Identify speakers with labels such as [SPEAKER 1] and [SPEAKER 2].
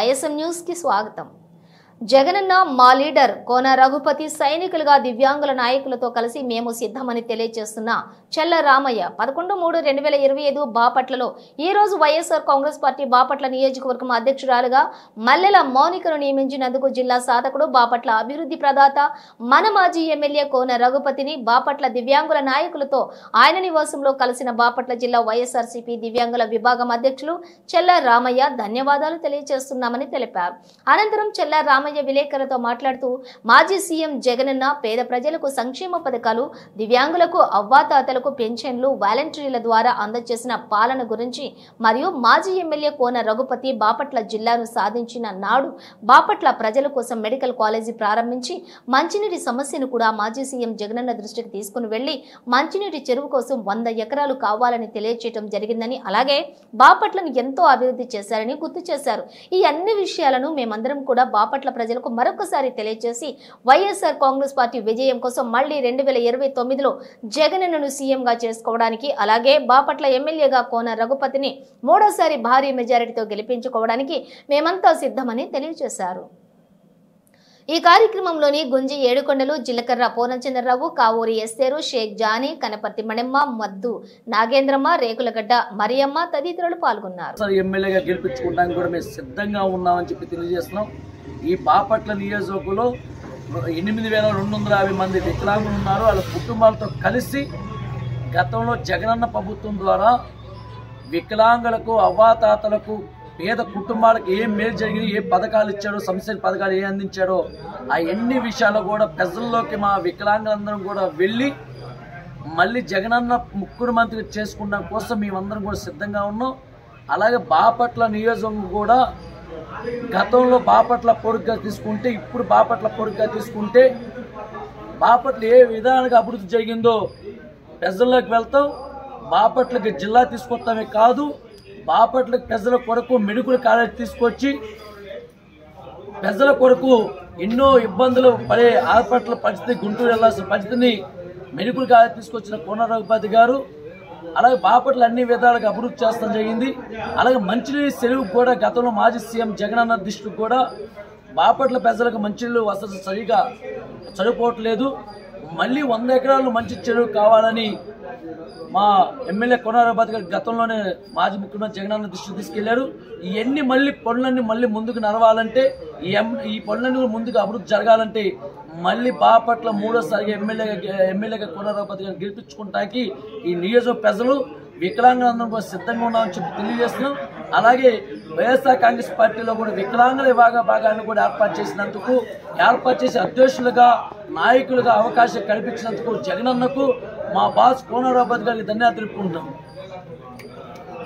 [SPEAKER 1] YSM news కి స్వాగతం। జగనన్న మా లీడర్ కోన రఘుపతి సైనికులుగా దివ్యాంగుల నాయకులతో కలిసి మేము సిద్ధమని తెలియజేస్తున్న చెల్ల రామయ్య 11/3/2025 బాపట్లలో ఈ రోజు వైఎస్ఆర్ కాంగ్రెస్ పార్టీ బాపట్ల నియోజకవర్గం అధ్యక్షురాలుగా మల్లెల మౌనికను నియమించినందుకు జిల్లా సాధకుడు బాపట్ల అభివృద్ధి ప్రదాత మన మాజీ ఎమ్మెల్యే కోన రఘుపతిని బాపట్ల దివ్యాంగుల నాయకులతో ఆయన నివాసంలో కలిసిన బాపట్ల జిల్లా వైఎస్ఆర్సీపీ దివ్యాంగుల విభాగం అధ్యక్షులు చెల్ల రామయ్య ధన్యవాదాలు తెలియజేస్తున్నామని తెలిపారు। అనంతరం చెల్ల రామయ్య విలేకరులతో మాట్లాడుతూ మాజీ సీఎం జగనన్న పేద ప్రజలకు సంక్షేమ పథకాలు, దివ్యాంగులకు అవ్వాతాతలకు పెన్షన్లు, వాలంటీర్ల ద్వారా అందజేసిన పాలన గురించి మరియు మాజీ ఎమ్మెల్యే కోన రఘుపతి బాపట్ల జిల్లాను సాధించిన నాడు బాపట్ల ప్రజల కోసం మెడికల్ కాలేజీ ప్రారంభించి మంచినీటి సమస్యను కూడా మాజీ సీఎం జగనన్న దృష్టికి తీసుకుని వెళ్లి మంచినీటి చెరువు కోసం 100 ఎకరాలు కావాలని తెలియజేయడం జరిగిందని, అలాగే బాపట్లను ఎంతో అభివృద్ధి చేశారని గుర్తు చేశారు। ఈ అన్ని విషయాలను మేమందరం కూడా బాపట్ల ప్రజలకు మరొకసారి తెలియజేసి వైఎస్ఆర్ కాంగ్రెస్ పార్టీ విజయం కోసం మళ్ళీ 2029లో జగనన్నను సీఎంగా చేసుకోవడానికి, అలాగే బాపట్ల ఎమ్మెల్యేగా కోన రఘుపతిని మూడోసారి భారీ మెజారిటీతో గెలిపించుకోవడానికి మేమంతా సిద్ధమని తెలియజేశారు। ఈ కార్యక్రమంలోని గుంజి ఏడుకొండలు, జిల్లకర్ర పూర్ణచంద్రరావు, కావూరి ఎస్తేరు, షేక్ జానీ, కనపర్తి మణెమ్మ, మద్దు నాగేంద్రమ్మ, రేకులగడ్డ మరియమ్మ తదితరులు పాల్గొన్నారు।
[SPEAKER 2] ఎమ్మెల్యేగా గెలిపించుకోవడానికి కూడా మేము సిద్ధంగా ఉన్నామని చెప్పి తెలియజేస్తున్నాం। ఈ బాపట్ల నియోజకవర్గంలో 8250 మంది వికలాంగులు ఉన్నారు। వాళ్ళ కుటుంబాలతో కలిసి గతంలో జగనన్న ప్రభుత్వం ద్వారా వికలాంగులకు, అవ్వాతాతలకు, పేద కుటుంబాలకు ఏం మేలు జరిగింది, ఏ పథకాలు ఇచ్చాడో, సంక్షేమ పథకాలు ఏ అందించాడో ఆ ఎన్ని విషయాలు కూడా ప్రజల్లోకి మా వికలాంగులందరం కూడా వెళ్ళి మళ్ళీ జగనన్న ముఖ్యమంత్రి చేసుకున్న కోసం మేమందరం కూడా సిద్ధంగా ఉన్నాం। అలాగే బాపట్ల నియోజకవర్గం కూడా గతంలో బాపట్ల పొడుగ్గా తీసుకుంటే, ఇప్పుడు బాపట్ల పొడుగ్గా తీసుకుంటే బాపట్ల ఏ విధానంగా అభివృద్ధి జరిగిందో ప్రజల్లోకి వెళ్తాం। బాపట్లకి జిల్లా తీసుకొస్తామే కాదు, బాపట్ల ప్రజల కొరకు మెడికల్ కాలేజ్ తీసుకొచ్చి ప్రజల కొరకు ఎన్నో ఇబ్బందులు పడే ఆపట్ల పరిస్థితి, గుంటూరు వెళ్లాల్సిన పరిస్థితిని మెడికల్ కాలేజ్ తీసుకొచ్చిన కోన రఘుపతి గారు అలాగే బాపట్ల అన్ని విధాలుగా అభివృద్ధి చేస్తాం జరిగింది। అలాగే మంచినీటి చెరువు కూడా గతంలో మాజీ సీఎం జగనన్న దృష్టికి కూడా బాపట్ల ప్రజలకు మంచినీళ్ళు వసతి సరిగా సరిపోవట్లేదు, మళ్ళీ 100 ఎకరాలు మంచి చెరువు కావాలని మా ఎమ్మెల్యే కోన రఘుపతి గారు గతంలోనే మాజీ ముఖ్యమంత్రి జగనన్న దృష్టికి తీసుకెళ్లారు। ఇవన్నీ మళ్ళీ పనులన్నీ మళ్ళీ ముందుకు నడవాలంటే, ఈ పనులన్నీ ముందుకు అభివృద్ధి జరగాలంటే మళ్ళీ బాపట్ల మూడోసారిగా ఎమ్మెల్యేగా కోన రఘుపతి గారిని గెలిపించుకోవడానికి ఈ నియోజక ప్రజలు వికలాంగులందరూ కూడా సిద్ధంగా ఉన్నామని చెప్పి తెలియజేస్తున్నాం। అలాగే వైఎస్ఆర్ కాంగ్రెస్ పార్టీలో కూడా వికలాంగుల విభాగాన్ని కూడా ఏర్పాటు చేసి అధ్యక్షులుగా, నాయకులుగా అవకాశం కల్పించినందుకు జగనన్నకు మా బాస్ కోన రఘుపతి గారికి ధన్యవాదాలు తెలుపుకుంటాం।